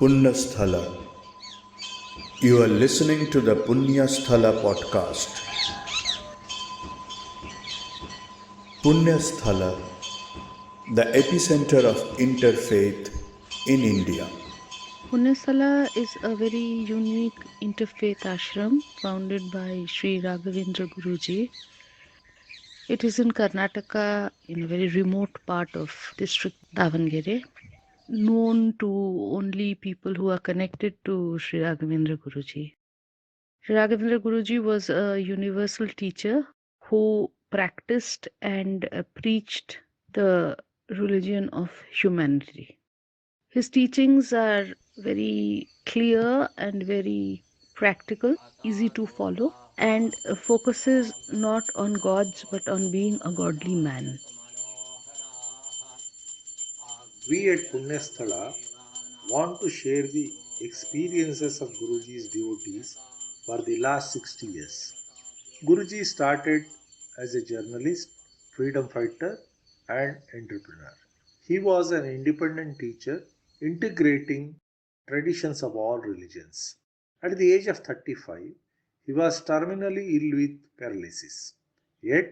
Punyasthala. You are listening to the Punyasthala podcast. Punyasthala, the epicenter of interfaith in India. Punyasthala is a very unique interfaith ashram founded by Sri Raghavendra Guruji. It is in Karnataka, in a very remote part of district Davangere, known to only people who are connected to Sri Raghavendra Guruji. Sri Raghavendra Guruji was a universal teacher who practiced and preached the religion of humanity. His teachings are very clear and very practical, easy to follow, and focuses not on gods but on being a godly man. We at Punyasthala want to share the experiences of Guruji's devotees for the last 60 years. Guruji started as a journalist, freedom fighter, and entrepreneur. He was an independent teacher integrating traditions of all religions. At the age of 35, he was terminally ill with paralysis. Yet,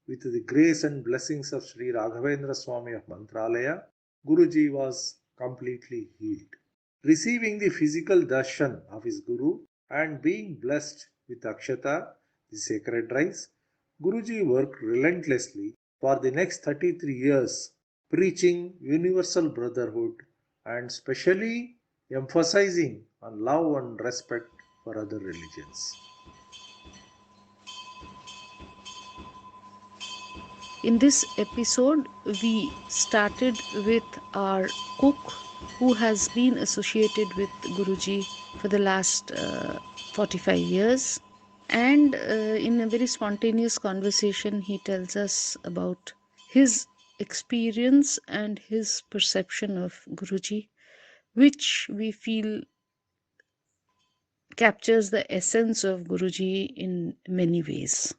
with the grace and blessings of Sri Raghavendra Swami of Mantralaya, Guruji was completely healed. Receiving the physical darshan of his Guru and being blessed with Akshata, the sacred rice, Guruji worked relentlessly for the next 33 years, preaching universal brotherhood and specially emphasizing on love and respect for other religions. In this episode, we started with our cook who has been associated with Guruji for the last 45 years. And in a very spontaneous conversation, he tells us about his experience and his perception of Guruji, which we feel captures the essence of Guruji in many ways.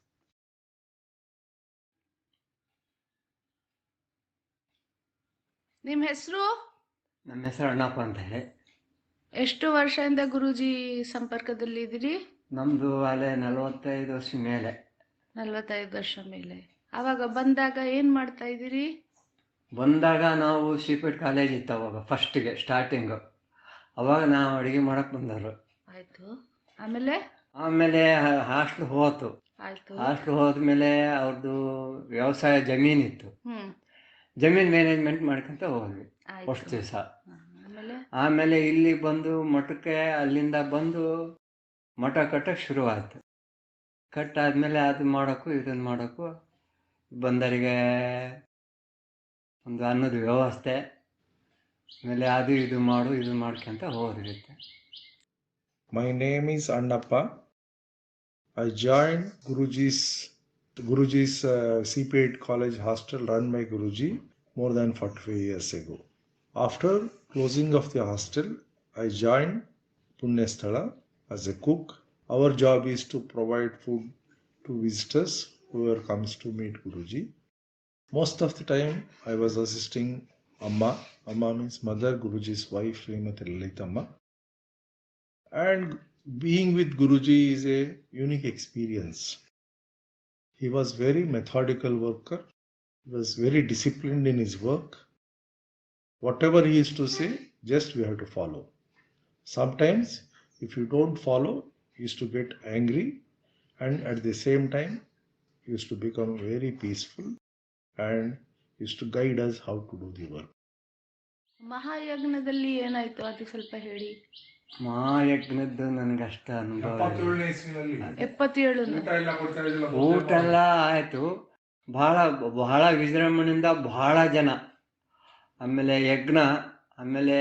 ನಿಮ್ಮ ಹೆಸರು? ನಮ್ಮ ಹೆಸರು ಅಣ್ಣಪ್ಪ ಅಂತ ಹೇಳಿ. ಎಷ್ಟು ವರ್ಷದಿಂದ ಗುರೂಜಿ ಸಂಪರ್ಕದಲ್ಲಿ ಇದ್ದೀರಿ? ನಮ್ದು ಅಲ್ಲೇ 45 ವರ್ಷ ಮೇಲೆ. 45 ವರ್ಷ ಮೇಲೆ. ಅವಾಗ ಬಂದಾಗ ಏನ್ ಮಾಡ್ತಾ ಇದ್ದೀರಿ? ಬಂದಾಗ ನಾವು ಶಿಪೇಟ್ ಕಾಲೇಜ್ ಇತ್ತು ಅವಾಗ ಫಸ್ಟಿಗೆ ಸ್ಟಾರ್ಟಿಂಗು. ಅವಾಗ ನಾವು ಅಡುಗೆ ಮಾಡಕ್ಕೆ ಬಂದರು. ಆಯ್ತು. ಆಮೇಲೆ ಹಾಸ್ಟ್ಲ್ ಹೋತು. ಆಯ್ತು. ಹಾಸ್ಟ್ಲ್ ಹೋದ್ಮೇಲೆ ಅವ್ರದ್ದು ವ್ಯವಸಾಯ ಜಮೀನಿತ್ತು. ಜಮೀನ್ ಮ್ಯಾನೇಜ್ಮೆಂಟ್ ಮಾಡ್ಕೊಂತ ಹೋದ್ವಿ ಅಷ್ಟು ದಿವಸ. ಆಮೇಲೆ ಇಲ್ಲಿ ಬಂದು ಮಠಕ್ಕೆ ಅಲ್ಲಿಂದ ಬಂದು ಮಠ ಕಟ್ಟಕ್ಕೆ ಶುರುವಾಯಿತು. ಕಟ್ಟಾದ್ಮೇಲೆ ಅದು ಮಾಡೋಕ್ಕೂ ಇದನ್ನು ಮಾಡೋಕ್ಕೂ ಬಂದರಿಗೆ ಒಂದು ಅನ್ನದ ವ್ಯವಸ್ಥೆ, ಆಮೇಲೆ ಅದು ಇದು ಮಾಡ್ಕೊಂತ ಹೋಗಿರುತ್ತೆ. My name is Annappa. I joined Guruji's CP8 college hostel run by Guruji more than 45 years ago. After closing of the hostel, I joined Punyasthala as a cook. Our job is to provide food to visitors whoever comes to meet Guruji. Most of the time I was assisting Amma. Amma means mother, Guruji's wife, Srimati Lalitamma. And being with Guruji is a unique experience. He was very methodical worker. He was very disciplined in his work. Whatever he used to say, just we have to follow. Sometimes if you don't follow, he used to get angry, and at the same time he used to become very peaceful and used to guide us how to do the work. ಮಹಾಯಜ್ಞದಲ್ಲಿ ಏನಾಯ್ತು ಅದು ಸ್ವಲ್ಪ ಹೇಳಿ. ಮಹಾಯಜ್ಞದ್ದು ನನಗೆ ಅಷ್ಟ ಅನುಭವ. 77 ಊಟ ಎಲ್ಲ ಆಯಿತು. ಬಹಳ ವಿಜೃಂಭಣೆಯಿಂದ ಬಹಳ ಜನ, ಆಮೇಲೆ ಯಜ್ಞ, ಆಮೇಲೆ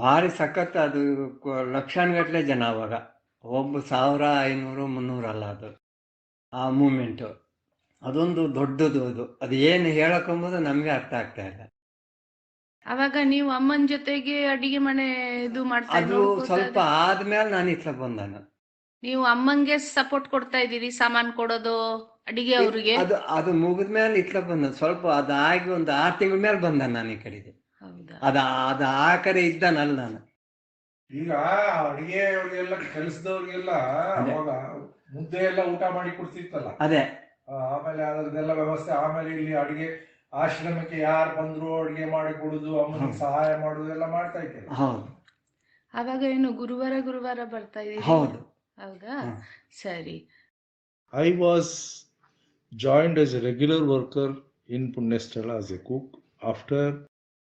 ಭಾರಿ ಸಖತ್. ಅದು ಲಕ್ಷಾನುಗಟ್ಟಲೆ ಜನ. ಅವಾಗ 1500-300 ಅಲ್ಲ, ಅದು ಆ ಮೂಮೆಂಟು ಅದೊಂದು ದೊಡ್ಡದು. ಅದು ಏನು ಹೇಳಕ್ಕಂಬುದು ನಮಗೆ ಅರ್ಥ ಆಗ್ತಾ ಇಲ್ಲ. ಅವಾಗ ನೀವು ಅಮ್ಮನ ಜೊತೆಗೆ ಅಡಿಗೆ ಮನೆ ಇದು ಮಾಡ್ತಾ ಅದು ಸ್ವಲ್ಪ ಆದ್ಮೇಲೆ ನಾನು ಇತ್ತ ಬಂದಾನ. ನೀವು ಅಮ್ಮಂಗೆ ಸಪೋರ್ಟ್ ಕೊಡ್ತಾ ಇದ್ದೀರಿ, ಸಾಮಾನು ಕೊಡೋದು ಅಡಿಗೆ ಅವ್ರಿಗೆ? ಅದು ಮುಗಿದ್ಮೇಲೆ ಇತ್ತ ಬಂದ. ಸ್ವಲ್ಪ ಅದಾಗಿ ಒಂದು 6 ತಿಂಗಳ ಮೇಲೆ ಬಂದ ನಾನು ಈ ಕಡೆಗೆ. ಹೌದಾ? ಅದು ಆ ಕಡೆ ಇದ್ದಾನಲ್ಲ ನಾನು. ಈಗ ಅಡಿಗೆ ಅವ್ರಿಗೆಲ್ಲ ಕೆಲಸದವ್ರಿಗೆಲ್ಲ ಅದೇ. ಅವಾಗ ಮುದ್ದೆ ಎಲ್ಲ ಊಟ ಮಾಡಿ ಕೊಡ್ತಿತ್ತಲ್ಲ. ಅದೇ ಆಮೇಲೆ ಅದರದ್ದೆಲ್ಲ ವ್ಯವಸ್ಥೆ, ಆಮೇಲೆ ಇಲ್ಲಿ ಅಡಿಗೆ ಆಶ್ರಮಕ್ಕೆ ಯಾರು ಬಂದ್ರು ಅಡಿಗೆ ಮಾಡಿ ಕೊಡುದು, ಅಮ್ಮನಿಗೆ ಸಹಾಯ ಮಾಡುದು ಎಲ್ಲ ಮಾಡ್ತಾ ಇದ್ದಾರೆ. ಹೌದು ಆವಾಗ ಏನು ಗುರುವಾರ ಬರ್ತಾ ಇದೀರಿ? ಹೌದು. ಹೌದಾ? ಹ್ಮ್. I ಸರಿ. was joined as a regular worker in Punyasthala as a cook after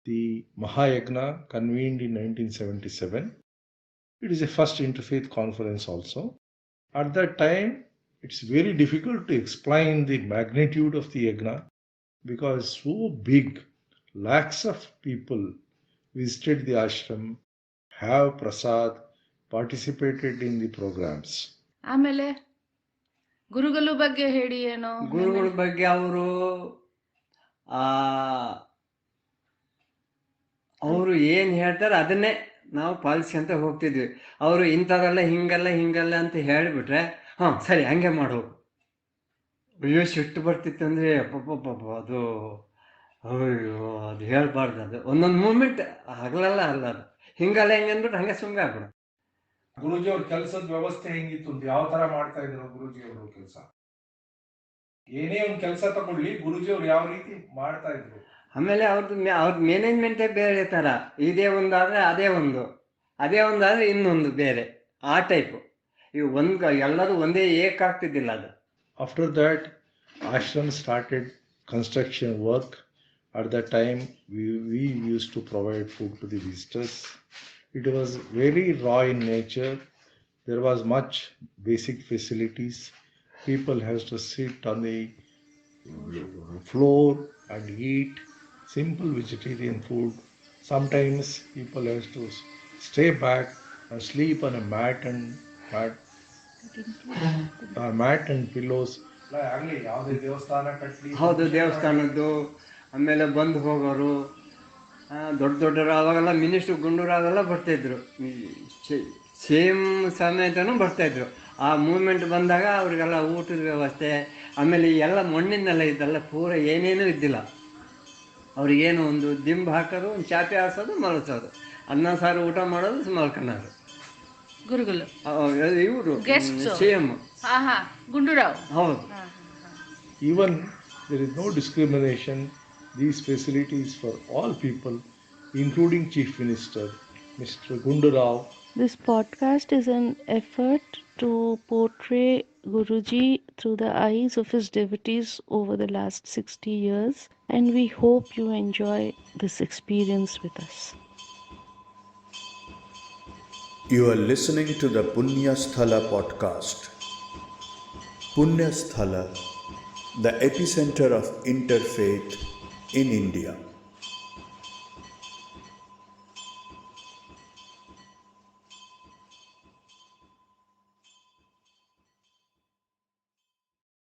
the Mahayagna convened in 1977. It is a first interfaith conference also. At that time, it's very difficult to explain the magnitude of the yagna because so big, lakhs of people visited the ashram, have prasad, participated in the programs. ಆಮೇಲೆ ಗುರುಗಳ ಬಗ್ಗೆ ಹೇಳಿ. ಏನೋ ಗುರುಗಳ ಬಗ್ಗೆ ಅವರು ಏನು ಹೇಳ್ತಾರೆ ಅದನ್ನೇ ನಾವು ಪಾಲಿಸ್ಕೊಂತ ಹೋಗ್ತಿದ್ವಿ. ಅವರು ಇಂಥದಲ್ಲ ಹಿಂಗಲ್ಲ ಅಂತ ಹೇಳಿಬಿಟ್ರೆ ಹಾಂ ಸರಿ ಹಂಗೆ ಮಾಡೋದು. ಅಯ್ಯೋ ಸಿಟ್ಟು ಬರ್ತಿತ್ತು ಅಂದರೆ ಅಪ್ಪಪ್ಪ ಅದು ಅಯ್ಯೋ ಅದು ಹೇಳ್ಬಾರ್ದು. ಅದು ಒಂದೊಂದು ಮೂಮೆಂಟ್ ಹಗಲಲ್ಲ ಅಲ್ಲ, ಅದು ಹಿಂಗಲ್ಲ ಹೆಂಗೆ ಅಂದ್ಬಿಟ್ಟು ಹಂಗೆ ಸುಮ್ಮನೆ ಆಗ್ಬಿಡ. ಗುರುಜಿ ಅವ್ರ ಕೆಲಸದ ವ್ಯವಸ್ಥೆ ಹೆಂಗಿತ್ತು ಅಂತ, ಯಾವ ತರ ಮಾಡ್ತಾ ಇದ್ರು ಗುರುಜಿ ಅವರು ಕೆಲಸ? ಏನೇ ಒಂದು ಕೆಲಸ ತಗೊಳ್ಳಿ, ಗುರುಜಿ ಅವ್ರು ಯಾವ ರೀತಿ ಮಾಡ್ತಾ ಇದ್ರು? ಆಮೇಲೆ ಅವ್ರ ಮ್ಯಾನೇಜ್ಮೆಂಟೇ ಬೇರೆ ಥರ. ಇದೇ ಒಂದಾದರೆ ಅದೇ ಒಂದಾದರೆ ಇನ್ನೊಂದು ಬೇರೆ, ಆ ಟೈಪು. ಈಗ ಎಲ್ಲರೂ ಒಂದೇ ಏಕಾಗ್ತಿದ್ದಿಲ್ಲ ಅದು. After that, ashram started construction work. At that time, we used to provide food to the visitors. It was very raw in nature. There was much basic facilities. People have to sit on the floor and eat simple vegetarian food. Sometimes people have to stay back and sleep on a mat and pillows. ಆಗ್ಲಿ ಯಾವುದೇ ದೇವಸ್ಥಾನ ಕಟ್ಲಿ, ಹೌದು, ದೇವಸ್ಥಾನದ್ದು. ಆಮೇಲೆ ಬಂದು ಹೋಗೋರು ದೊಡ್ಡವರು ಅವಾಗೆಲ್ಲ ಮಿನಿಸ್ಟ್ರು ಗುಂಡೂರಾವೆಲ್ಲ ಬರ್ತಾಯಿದ್ರು, ಸೇಮ್ ಸಮೇತನೂ ಬರ್ತಾಯಿದ್ರು. ಆ ಮೂಮೆಂಟ್ ಬಂದಾಗ ಅವ್ರಿಗೆಲ್ಲ ಊಟದ ವ್ಯವಸ್ಥೆ, ಆಮೇಲೆ ಎಲ್ಲ ಮಣ್ಣಿನೆಲ್ಲ ಇದ್ದಲ್ಲ, ಪೂರ ಏನೇನೂ ಇದ್ದಿಲ್ಲ. ಅವ್ರಿಗೇನು ಒಂದು ದಿಂಬು ಹಾಕೋದು, ಒಂದು ಚಾಪೆ ಹಾಸೋದು, ಮಲಸೋದು, ಅನ್ನ ಸಾರು ಊಟ ಮಾಡೋದು, ಮಲ್ಕೊಳ್ಳೋದು. ಗುರುಗಳು ಇವರು Guests. ಸೇಮ್. ಗುಂಡೂರಾವ್. ಹೌದು. Even there is no discrimination. These facilities for all people, including Chief Minister, Mr. Gundarao. This podcast is an effort to portray Guruji through the eyes of his devotees over the last 60 years, and we hope you enjoy this experience with us. You are listening to the Punya Sthala podcast. Punya Sthala, the epicenter of interfaith in India.